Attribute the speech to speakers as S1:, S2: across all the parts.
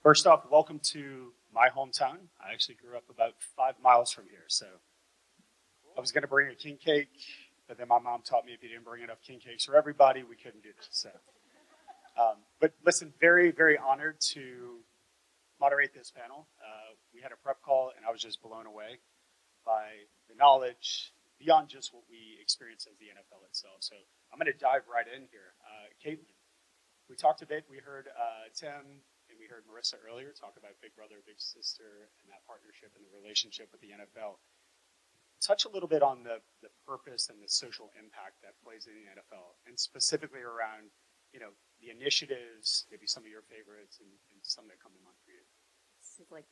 S1: First off, welcome to my hometown. I actually grew up about 5 miles from here, so I was going to bring a king cake, but then my mom taught me if you didn't bring enough king cakes for everybody, we couldn't do this. But listen, very, very honored to moderate this panel. We had a prep call, and I was just blown away by the knowledge beyond just what we experience as the NFL itself. So I'm going to dive right in here. Caitlin, we talked a bit. We heard Tim and we heard Marissa earlier talk about Big Brother, Big Sister, and that partnership and the relationship with the NFL. Touch a little bit on the purpose and the social impact that plays in the NFL, and specifically around, the initiatives, maybe some of your favorites and some that come to mind for you.
S2: This is like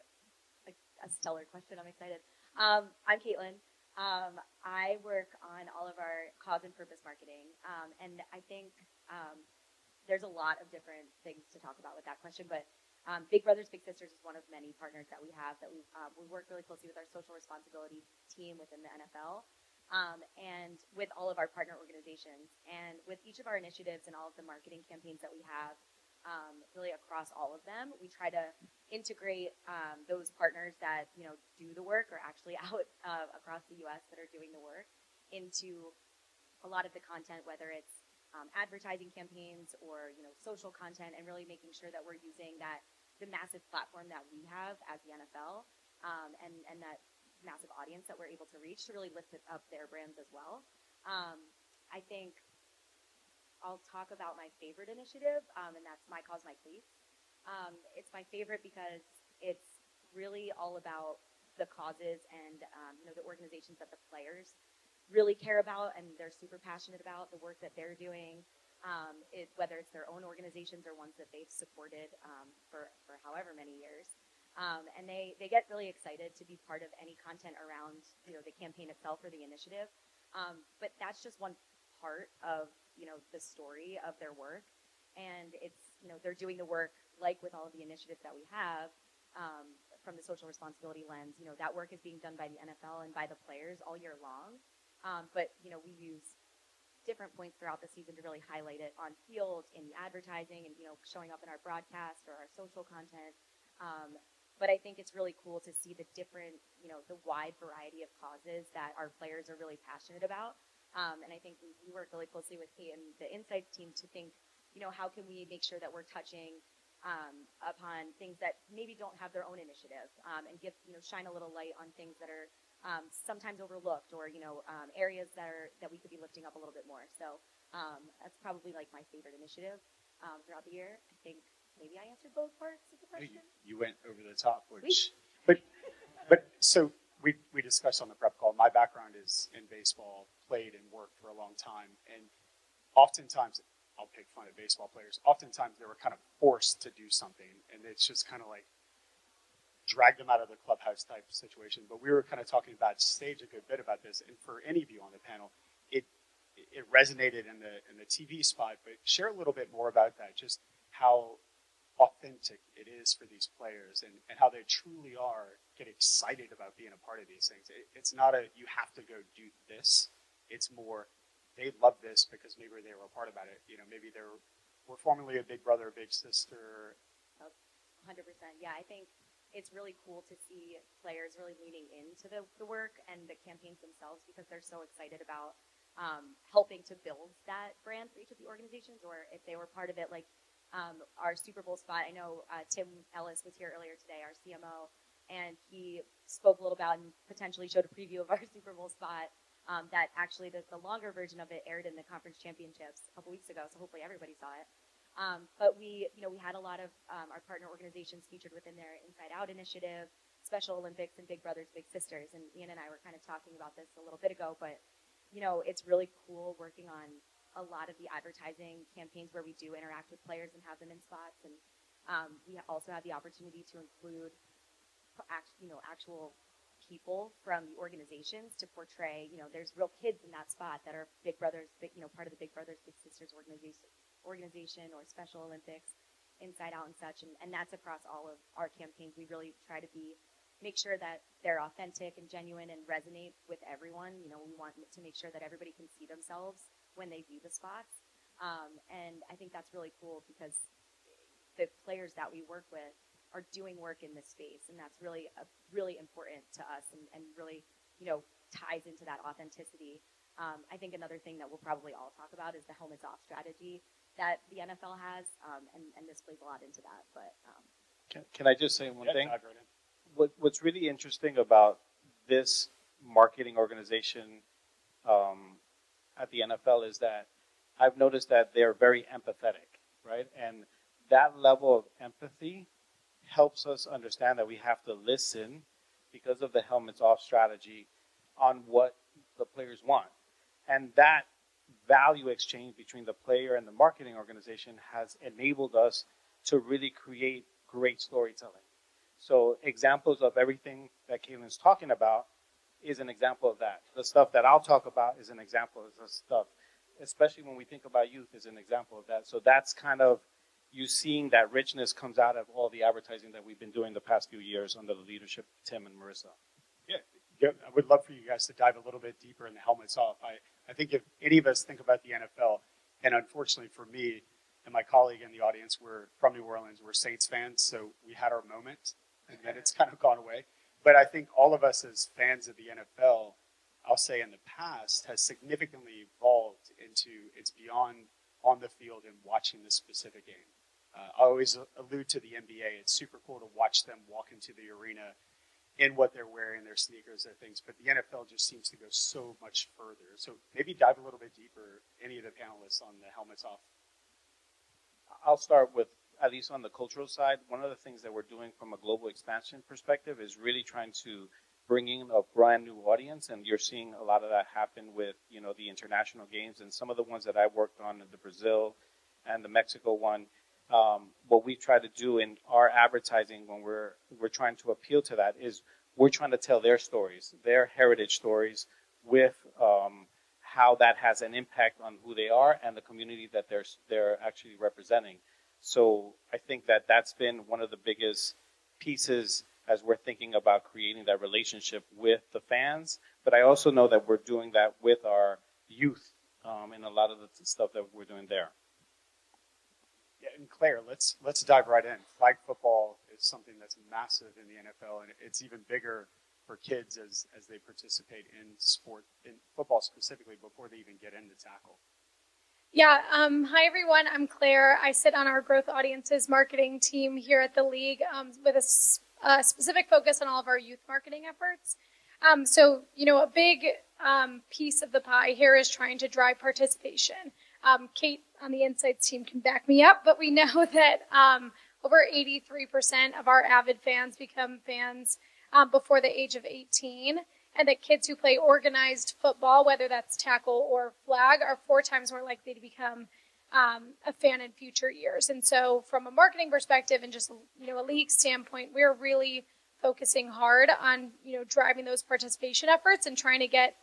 S2: a stellar question. I'm excited. I'm Caitlin. I work on all of our cause and purpose marketing, and I think there's a lot of different things to talk about with that question, but Big Brothers Big Sisters is one of many partners that we have that we work really closely with our social responsibility team within the NFL, and with all of our partner organizations, and with each of our initiatives and all of the marketing campaigns that we have, really across all of them, we try to integrate those partners that do the work or actually out across the U.S. that are doing the work into a lot of the content, whether it's advertising campaigns or social content, and really making sure that we're using the massive platform that we have as the NFL, and that massive audience that we're able to reach to really lift it up their brands as well. I think I'll talk about my favorite initiative, and that's My Cause, My Cleats. It's my favorite because it's really all about the causes and the organizations that the players really care about and they're super passionate about, the work that they're doing, whether it's their own organizations or ones that they've supported for however many years. And they get really excited to be part of any content around the campaign itself or the initiative. But that's just one part of the story of their work. And it's they're doing the work like with all of the initiatives that we have, from the social responsibility lens. That work is being done by the NFL and by the players all year long. But we use different points throughout the season to really highlight it on field, in the advertising, and showing up in our broadcast or our social content. But I think it's really cool to see the different, the wide variety of causes that our players are really passionate about. And I think we work really closely with Kate and the insights team to think, how can we make sure that we're touching upon things that maybe don't have their own initiative, and give, shine a little light on things that are sometimes overlooked, or areas that we could be lifting up a little bit more. So that's probably like my favorite initiative throughout the year. I think maybe I answered both parts of the question.
S1: You went over the top, but so we discussed on the prep call. My background is in baseball, played and worked for a long time, and oftentimes I'll pick fun at baseball players. Oftentimes they were kind of forced to do something, and it's just kind of like drag them out of the clubhouse type situation. But we were kind of talking about stage a good bit about this, and for any of you on the panel, it resonated in the TV spot. But share a little bit more about that, just how authentic it is for these players, and how they truly get excited about being a part of these things. It's not you have to go do this. It's more they love this because maybe they were a part about it. Maybe were formerly a big brother, big sister.
S2: 100%. Yeah, I think it's really cool to see players really leaning into the work and the campaigns themselves, because they're so excited about helping to build that brand for each of the organizations, or if they were part of it, like our Super Bowl spot. I know Tim Ellis was here earlier today, our CMO, and he spoke a little about and potentially showed a preview of our Super Bowl spot, that actually the longer version of it aired in the conference championships a couple weeks ago, so hopefully everybody saw it. But we had a lot of our partner organizations featured within their Inside Out initiative, Special Olympics, and Big Brothers Big Sisters. And Ian and I were kind of talking about this a little bit ago, but it's really cool working on a lot of the advertising campaigns where we do interact with players and have them in spots. And we also have the opportunity to include actual people from the organizations to portray. There's real kids in that spot that are Big Brothers, part of the Big Brothers Big Sisters organization or Special Olympics, Inside Out and such, and that's across all of our campaigns. We really try to make sure that they're authentic and genuine and resonate with everyone. We want to make sure that everybody can see themselves when they view the spots, and I think that's really cool, because the players that we work with are doing work in this space, and that's really important to us, and really, you know, ties into that authenticity. I think another thing that we'll probably all talk about is the helmets off strategy that the NFL has, and this plays a lot into that. But
S3: Can I just say one thing?
S1: Dive right in.
S3: What's really interesting about this marketing organization at the NFL is that I've noticed that they're very empathetic, right? And that level of empathy helps us understand that we have to listen because of the helmets off strategy on what the players want. And that value exchange between the player and the marketing organization has enabled us to really create great storytelling. So examples of everything that Caitlin's talking about is an example of that. The stuff that I'll talk about is an example of the stuff, especially when we think about youth, is an example of that. So that's kind of you seeing that richness comes out of all the advertising that we've been doing the past few years under the leadership of Tim and Marissa.
S1: Yeah, I would love for you guys to dive a little bit deeper in the helmets off. I think if any of us think about the NFL, and unfortunately for me and my colleague in the audience, we're from New Orleans, we're Saints fans, so we had our moment, and then it's kind of gone away. But I think all of us as fans of the NFL, I'll say in the past, has significantly evolved into it's beyond on the field and watching this specific game. I always allude to the NBA. It's super cool to watch them walk into the arena in what they're wearing, their sneakers, their things. But the NFL just seems to go so much further. So maybe dive a little bit deeper, any of the panelists, on the helmets off.
S3: I'll start with, at least on the cultural side, one of the things that we're doing from a global expansion perspective is really trying to bring in a brand new audience, and you're seeing a lot of that happen with, you know, the international games and some of the ones that I worked on in the Brazil and the Mexico one. What we try to do in our advertising when we're trying to appeal to that is we're trying to tell their stories, their heritage stories, with how that has an impact on who they are and the community that they're actually representing. So I think that that's been one of the biggest pieces as we're thinking about creating that relationship with the fans. But I also know that we're doing that with our youth in a lot of the stuff that we're doing there.
S1: Yeah, and Claire, let's dive right in. Flag football is something that's massive in the NFL, and it's even bigger for kids as they participate in sport, in football specifically, before they even get into tackle.
S4: Yeah, hi everyone, I'm Claire. I sit on our growth audiences marketing team here at the league with a specific focus on all of our youth marketing efforts. So, you know, a big piece of the pie here is trying to drive participation. Kate on the Insights team can back me up, but we know that over 83% of our avid fans become fans before the age of 18, and that kids who play organized football, whether that's tackle or flag, are 4 times more likely to become a fan in future years. And so from a marketing perspective and just, you know, a league standpoint, we're really focusing hard on, you know, driving those participation efforts and trying to get,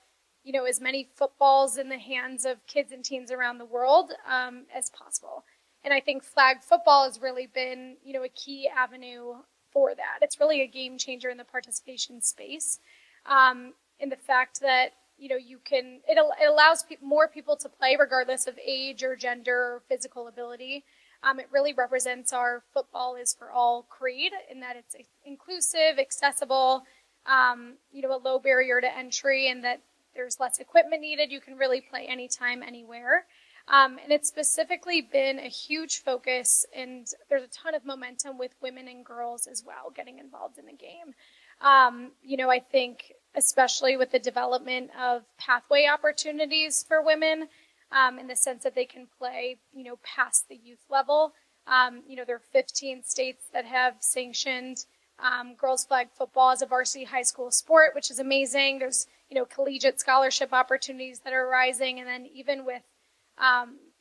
S4: you know, as many footballs in the hands of kids and teens around the world as possible. And I think flag football has really been, you know, a key avenue for that. It's really a game changer in the participation space, in the fact that, you know, it allows more people to play regardless of age or gender or physical ability. It really represents our football is for all creed in that it's inclusive, accessible, you know, a low barrier to entry, and that there's less equipment needed. You can really play anytime, anywhere. And it's specifically been a huge focus, and there's a ton of momentum with women and girls as well getting involved in the game. You know, I think especially with the development of pathway opportunities for women, in the sense that they can play, you know, past the youth level. You know, there are 15 states that have sanctioned girls flag football as a varsity high school sport, which is amazing. There's, you know, collegiate scholarship opportunities that are rising, and then even with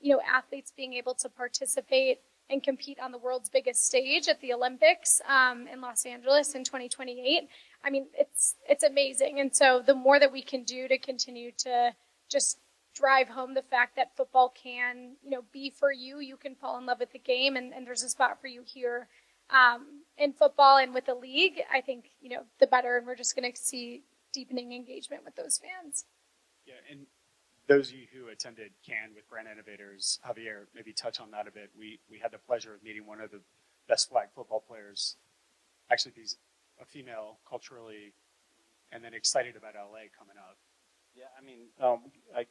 S4: you know, athletes being able to participate and compete on the world's biggest stage at the Olympics in Los Angeles in 2028. I mean, it's amazing. And so the more that we can do to continue to just drive home the fact that football can, you know, be for you, you can fall in love with the game, and there's a spot for you here in football and with the league, I think, you know, the better, and we're just going to see deepening engagement with those fans.
S1: Yeah, and those of you who attended CAN with Brand Innovators, Javier, maybe touch on that a bit. We had the pleasure of meeting one of the best flag football players actually be a female culturally, and then excited about LA coming up.
S3: Yeah, I mean,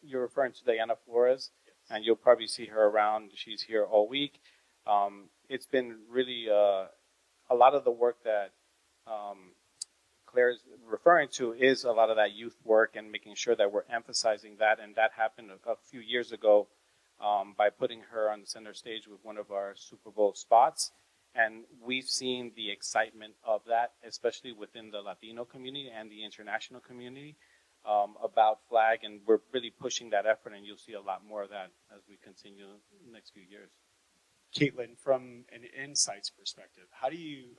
S3: you're referring to Diana Flores, and you'll probably see her around. She's here all week. It's been really a lot of the work that Claire's referring to is a lot of that youth work and making sure that we're emphasizing that. And that happened a few years ago by putting her on the center stage with one of our Super Bowl spots. And we've seen the excitement of that, especially within the Latino community and the international community, about flag. And we're really pushing that effort, and you'll see a lot more of that as we continue in the next few years.
S1: Caitlin, from an insights perspective, how do you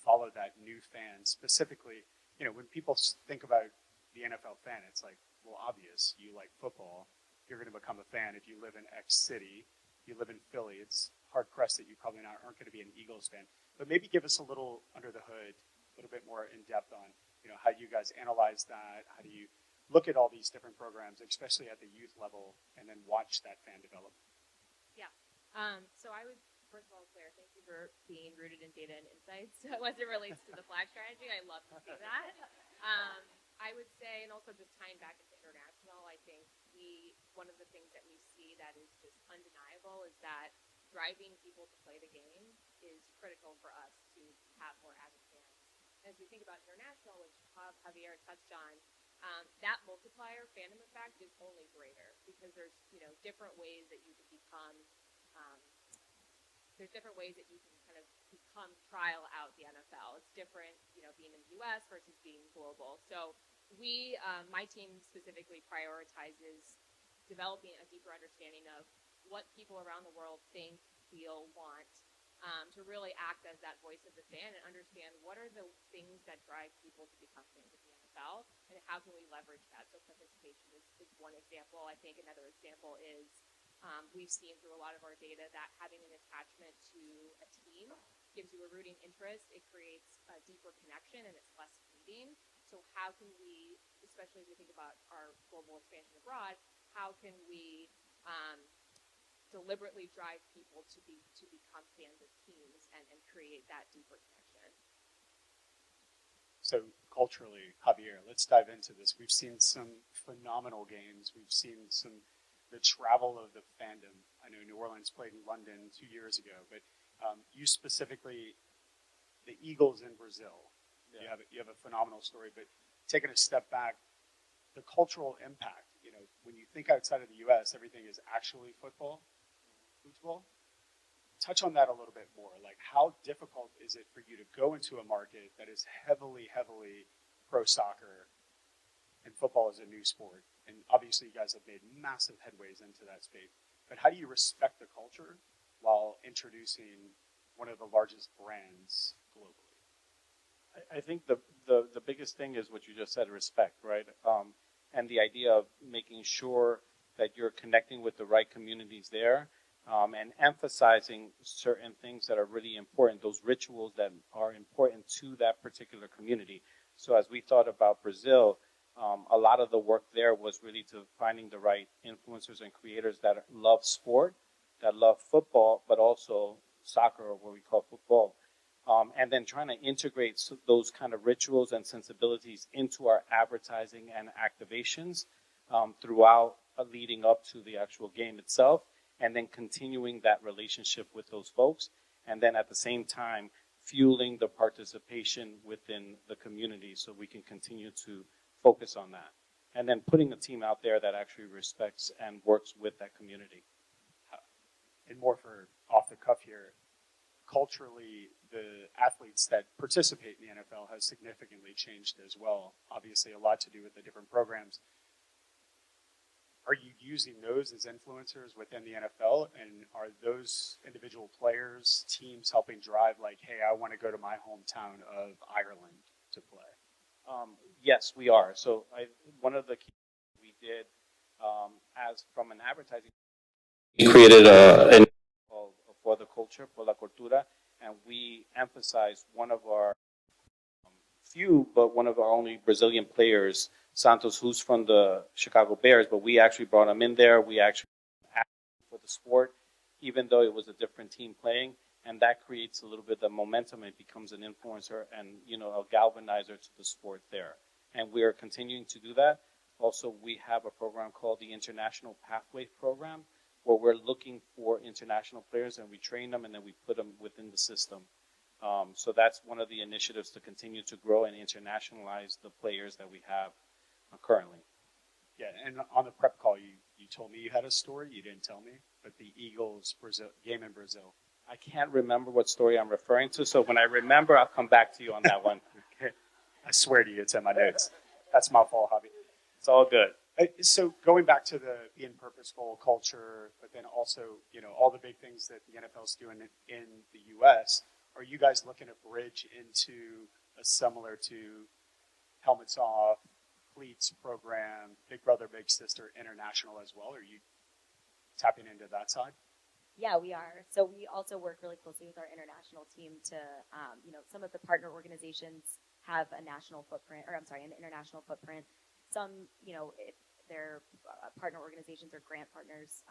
S1: follow that new fan specifically? You know, when people think about the NFL fan, it's like, well, obvious. You like football, you're going to become a fan. If you live in X city, you live in Philly, it's hard pressed that you probably aren't going to be an Eagles fan. But maybe give us a little under the hood, a little bit more in depth on, you know, how you guys analyze that. How do you look at all these different programs, especially at the youth level, and then watch that fan develop?
S5: Yeah. So I would, first of all, Claire, thank you for being rooted in data and insights as it relates to the flag strategy. I love to see that. I would say, and also just tying back into international, I think one of the things that we see that is just undeniable is that driving people to play the game is critical for us to have more avid fans. As we think about international, which Javier touched on, that multiplier fandom effect is only greater because there's different ways that you can become kind of trial out the NFL. It's different, being in the U.S. versus being global. So my team specifically prioritizes developing a deeper understanding of what people around the world think, feel, want, to really act as that voice of the fan and understand what are the things that drive people to become fans of the NFL and how can we leverage that. So participation is one example. I think another example is we've seen through a lot of our data that having an attachment to a team gives you a rooting interest. It creates a deeper connection and it's less fleeting. So how can we, especially as we think about our global expansion abroad, how can we deliberately drive people to become fans of teams and create that deeper connection?
S1: So culturally, Javier, let's dive into this. We've seen some phenomenal games. We've seen the travel of the fandom. I know New Orleans played in London 2 years ago, but you specifically, the Eagles in Brazil. Yeah. You have a phenomenal story, but taking a step back, the cultural impact. When you think outside of the U.S., everything is actually football. Touch on that a little bit more. Like, how difficult is it for you to go into a market that is heavily pro soccer, and football is a new sport? And obviously, you guys have made massive headways into that space. But how do you respect the culture while introducing one of the largest brands globally?
S3: I think the biggest thing is what you just said, respect, right? And the idea of making sure that you're connecting with the right communities there, and emphasizing certain things that are really important, those rituals that are important to that particular community. So as we thought about Brazil, a lot of the work there was really to finding the right influencers and creators that love sport, that love football, but also soccer, or what we call football. And then trying to integrate those kind of rituals and sensibilities into our advertising and activations throughout leading up to the actual game itself, and then continuing that relationship with those folks, and then at the same time fueling the participation within the community so we can continue to focus on that. And then putting a team out there that actually respects and works with that community.
S1: And more for off the cuff here, culturally, the athletes that participate in the NFL has significantly changed as well. Obviously, a lot to do with the different programs. Are you using those as influencers within the NFL? And are those individual players, teams helping drive, like, hey, I want to go to my hometown of Ireland to play?
S3: Yes, we are. So one of the key we did as from an advertising, we created an called For the Culture, Por la Cultura, and we emphasized one of our one of our only Brazilian players, Santos, who's from the Chicago Bears, but we actually brought him in there. We actually asked him for the sport, even though it was a different team playing, and that creates a little bit of momentum. It becomes an influencer and, you know, a galvanizer to the sport there. And we are continuing to do that. Also, we have a program called the International Pathway Program, where we're looking for international players and we train them and then we put them within the system. So that's one of the initiatives to continue to grow and internationalize the players that we have currently.
S1: Yeah, and on the prep call, you told me you had a story. You didn't tell me, but the Eagles Brazil game in Brazil.
S3: I can't remember what story I'm referring to, so when I remember, I'll come back to you on that one.
S1: Okay. I swear to you, it's in my notes. That's my fault, Javier.
S3: It's all good.
S1: So going back to the being purposeful culture, but then also, you know, all the big things that the NFL's doing in the U.S., are you guys looking to bridge into a similar to helmets off, cleats program, Big Brother, Big Sister international as well? Are you tapping into that side?
S2: Yeah, we are. So we also work really closely with our international team to, you know, some of the partner organizations have a national footprint, or I'm sorry, an international footprint. Some, you know, if they're partner organizations or grant partners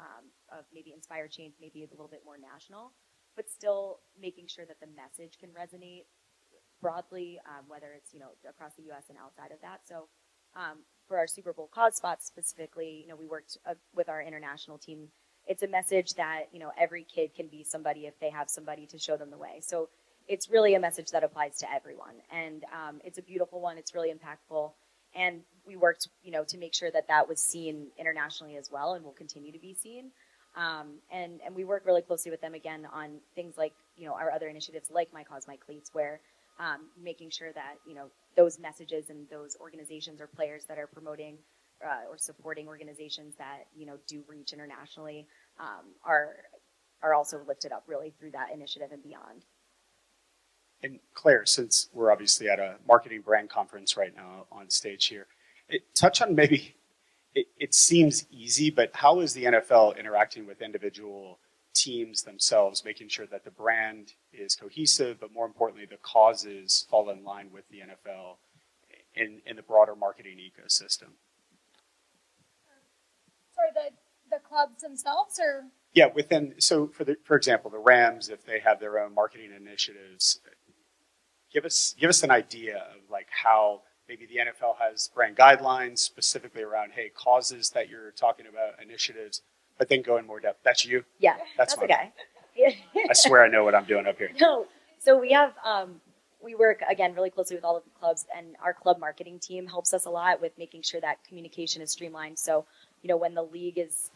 S2: of maybe Inspire Change, maybe a little bit more national, but still making sure that the message can resonate broadly, whether it's, you know, across the U.S. and outside of that. So for our Super Bowl cause spots specifically, you know, we worked with our international team. It's a message that, you know, every kid can be somebody if they have somebody to show them the way. So it's really a message that applies to everyone. And it's a beautiful one. It's really impactful. And we worked, you know, to make sure that that was seen internationally as well and will continue to be seen. And we work really closely with them, again, on things like, you know, our other initiatives like My Cause, My Cleats, where making sure that, you know, those messages and those organizations or players that are promoting or supporting organizations that, you know, do reach internationally are also lifted up really through that initiative and beyond.
S1: And Claire, since we're obviously at a marketing brand conference right now on stage here, touch on maybe, it seems easy, but how is the NFL interacting with individual teams themselves, making sure that the brand is cohesive, but more importantly, the causes fall in line with the NFL in the broader marketing ecosystem?
S4: Sorry, the clubs themselves, or?
S1: Yeah, within, so for example, the Rams, if they have their own marketing initiatives, give us an idea of like how maybe the NFL has brand guidelines specifically around, hey, causes that you're talking about, initiatives, but then go in more depth. That's you?
S2: Yeah,
S1: that's
S2: the guy.
S1: I swear I know what I'm doing up here.
S2: No, so we have, we work, again, really closely with all of the clubs, and our club marketing team helps us a lot with making sure that communication is streamlined. So, you know, when the league is,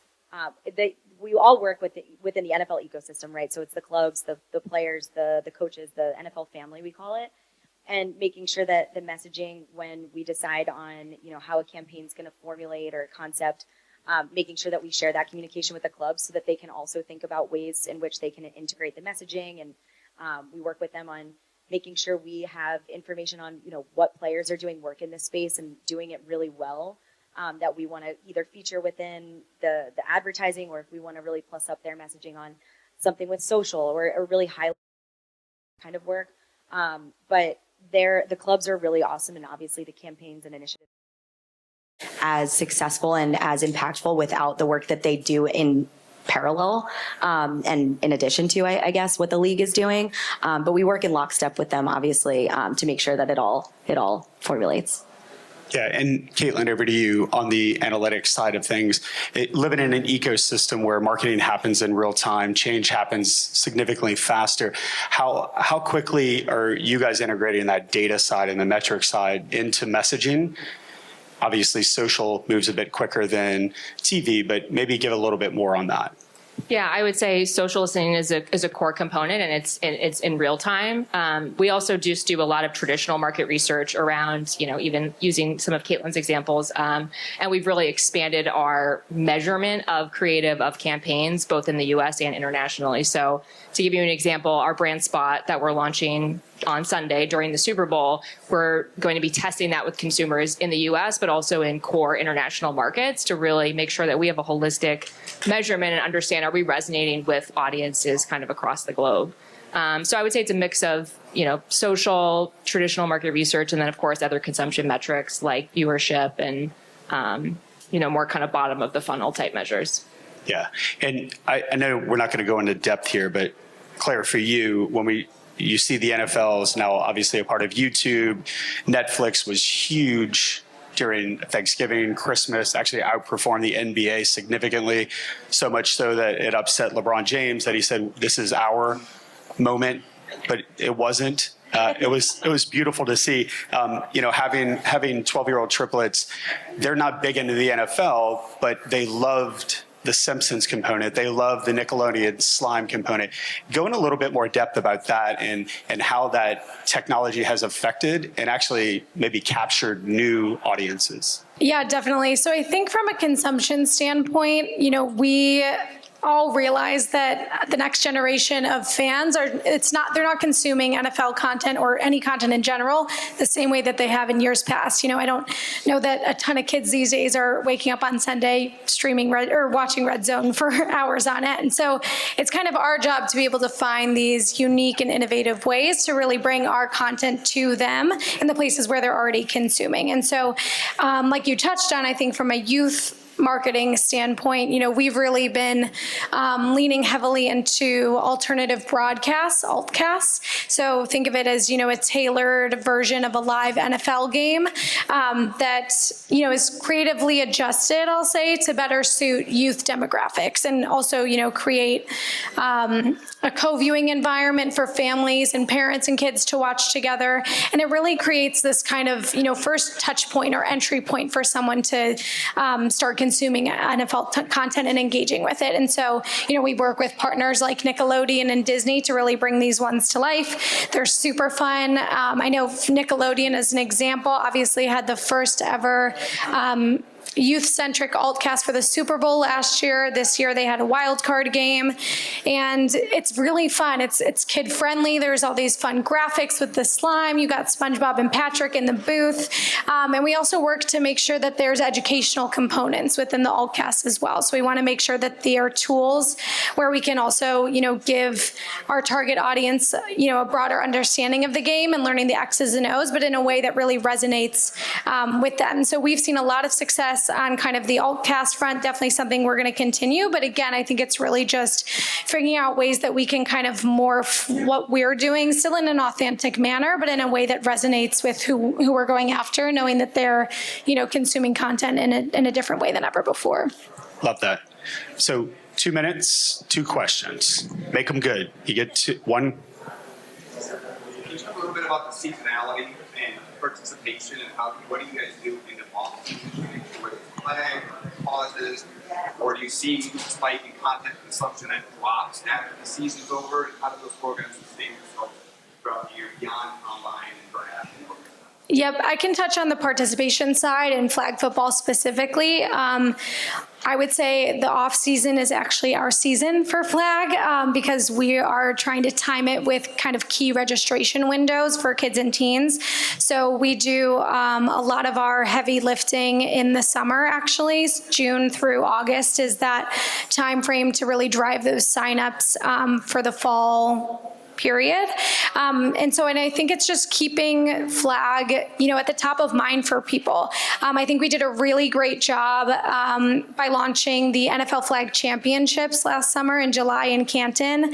S2: we all work within the NFL ecosystem, right? So it's the clubs, the players, the coaches, the NFL family, we call it, and making sure that the messaging, when we decide on, you know, how a campaign is going to formulate or a concept, making sure that we share that communication with the clubs so that they can also think about ways in which they can integrate the messaging. And we work with them on making sure we have information on, you know, what players are doing work in this space and doing it really well, that we want to either feature within the advertising, or if we want to really plus up their messaging on something with social or really high kind of work. But the clubs are really awesome, and obviously the campaigns and initiatives as successful and as impactful without the work that they do in parallel and in addition to, I guess, what the league is doing. But we work in lockstep with them, obviously, to make sure that it all formulates.
S1: Yeah, and Caitlin, over to you on the analytics side of things. Living in an ecosystem where marketing happens in real time, change happens significantly faster. How quickly are you guys integrating that data side and the metric side into messaging? Obviously, social moves a bit quicker than TV, but maybe give a little bit more on that.
S5: Yeah, I would say social listening is a core component, and it's in real time. We also just do a lot of traditional market research around, you know, even using some of Caitlin's examples, and we've really expanded our measurement of creative of campaigns both in the U.S. and internationally. So, to give you an example, our brand spot that we're launching on Sunday during the Super Bowl, we're going to be testing that with consumers in the U.S., but also in core international markets to really make sure that we have a holistic measurement and understand, are we resonating with audiences kind of across the globe? So I would say it's a mix of, you know, social, traditional market research, and then, of course, other consumption metrics like viewership and, you know, more kind of bottom of the funnel type measures.
S1: Yeah, and I know we're not going to go into depth here, but Claire, for you, when you see the NFL is now obviously a part of YouTube, Netflix was huge during Thanksgiving, Christmas, actually outperformed the NBA significantly, so much so that it upset LeBron James that he said, this is our moment, but it wasn't. It was beautiful to see, having 12-year-old triplets. They're not big into the NFL, but they loved the Simpsons component. They love the Nickelodeon slime component. Go in a little bit more depth about that and how that technology has affected and actually maybe captured new audiences.
S4: Yeah, definitely. So I think from a consumption standpoint, we all realize that the next generation of fans they're not consuming NFL content or any content in general the same way that they have in years past. I don't know that a ton of kids these days are waking up on Sunday streaming or watching Red Zone for hours on end. And so it's kind of our job to be able to find these unique and innovative ways to really bring our content to them in the places where they're already consuming. And so, like you touched on, I think from a youth marketing standpoint, we've really been leaning heavily into alternative broadcasts, altcasts. So think of it as, a tailored version of a live NFL game that, is creatively adjusted, I'll say, to better suit youth demographics and also, create a co-viewing environment for families and parents and kids to watch together. And it really creates this kind of, first touch point or entry point for someone to start consuming NFL content and engaging with it. And so, we work with partners like Nickelodeon and Disney to really bring these ones to life. They're super fun. I know Nickelodeon, as an example, obviously had the first ever youth-centric altcast for the Super Bowl last year. This year they had a wild card game, and it's really fun. It's kid-friendly. There's all these fun graphics with the slime. You got SpongeBob and Patrick in the booth, and we also work to make sure that there's educational components within the altcast as well. So we want to make sure that there are tools where we can also, give our target audience, a broader understanding of the game and learning the X's and O's, but in a way that really resonates with them. So we've seen a lot of success on kind of the altcast front, definitely something we're going to continue. But again, I think it's really just figuring out ways that we can kind of morph what we're doing still in an authentic manner, but in a way that resonates with who we're going after, knowing that they're, consuming content in a different way than ever before.
S1: Love that. So 2 minutes, 2 questions. Make them good. You get one.
S6: Can you talk a little bit about the seasonality and participation and what do you guys do in the off-season? Whether it's play or pauses, or do you see a spike in content consumption that drops after the season's over? And how do those programs sustain themselves throughout the year beyond online and draft?
S4: Yep, I can touch on the participation side in flag football specifically. I would say the off season is actually our season for flag because we are trying to time it with kind of key registration windows for kids and teens. So we do a lot of our heavy lifting in the summer, actually. June through August is that time frame to really drive those signups for the fall period. And I think it's just keeping flag, at the top of mind for people. I think we did a really great job by launching the NFL Flag Championships last summer in July in Canton.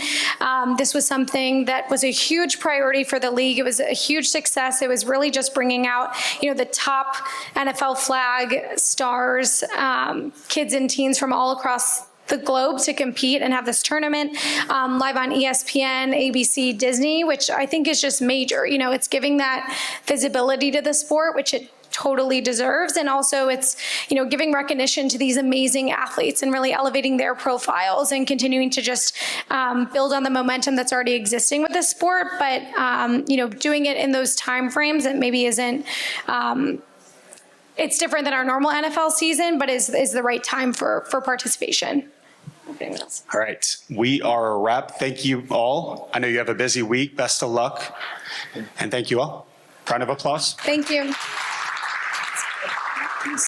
S4: This was something that was a huge priority for the league. It was a huge success. It was really just bringing out, the top NFL flag stars, kids and teens from all across the globe to compete and have this tournament live on ESPN, ABC, Disney, which I think is just major. It's giving that visibility to the sport, which it totally deserves. And also it's, giving recognition to these amazing athletes and really elevating their profiles and continuing to just build on the momentum that's already existing with the sport. But, doing it in those time frames that maybe isn't, it's different than our normal NFL season, but is the right time for participation.
S1: All right. We are a wrap. Thank you all. I know you have a busy week. Best of luck. And thank you all. Round of applause.
S4: Thank you.